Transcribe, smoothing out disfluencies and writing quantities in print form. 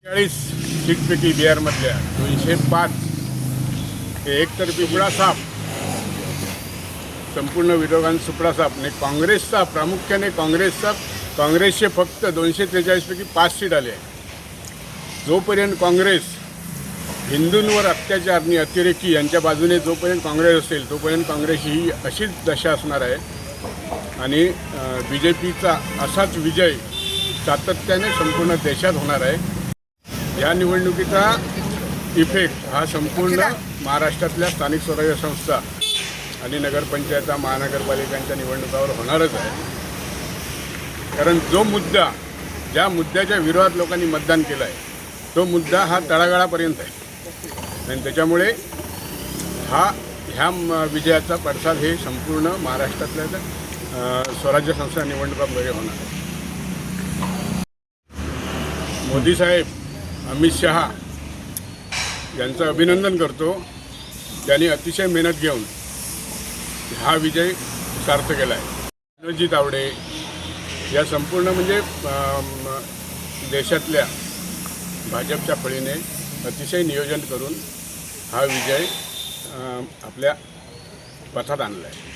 40 सीटपैकी बिहारमधल्या 205 हे एकतर्फी सुपडा साफ, संपूर्ण विरोधात सुपडा साफ आणि काँग्रेसचा प्रामुख्याने काँग्रेसचे फक्त 243 पैकी 5 सीट आले. जोपर्यंत काँग्रेस हिंदूंवर अत्याचार आणि अतिरेकी यांच्या बाजूने जोपर्यंत काँग्रेस असेल तोपर्यंत काँग्रेसची ही अशीच दशा असणार आहे आणि BJPचा असाच विजय सातत्याने संपूर्ण देशात होणार आहे. या निवडणुकीचा इफेक्ट हा संपूर्ण महाराष्ट्रातल्या स्थानिक स्वराज्य संस्था आणि नगरपंचायत महानगरपालिकांच्या निवडणुकावर होणारच आहे. कारण जो मुद्दा ज्या मुद्द्याच्या विरोधात लोकांनी मतदान केलं आहे तो मुद्दा हा तळागाळापर्यंत आहे आणि त्याच्यामुळे ह्या विजयाचा पडसाद हे संपूर्ण महाराष्ट्रातल्या स्वराज्य संस्था निवडणुकांमध्ये होणार आहे. मोदी साहेब अमित शहा यांचं अभिनंदन करतो. त्यांनी अतिशय मेहनत घेऊन हा विजय सार्थ केला आहे. रणजित तावडे या संपूर्ण म्हणजे देशातल्या भाजपच्या फळीने अतिशय नियोजन करून हा विजय आपल्या पथात आणला आहे.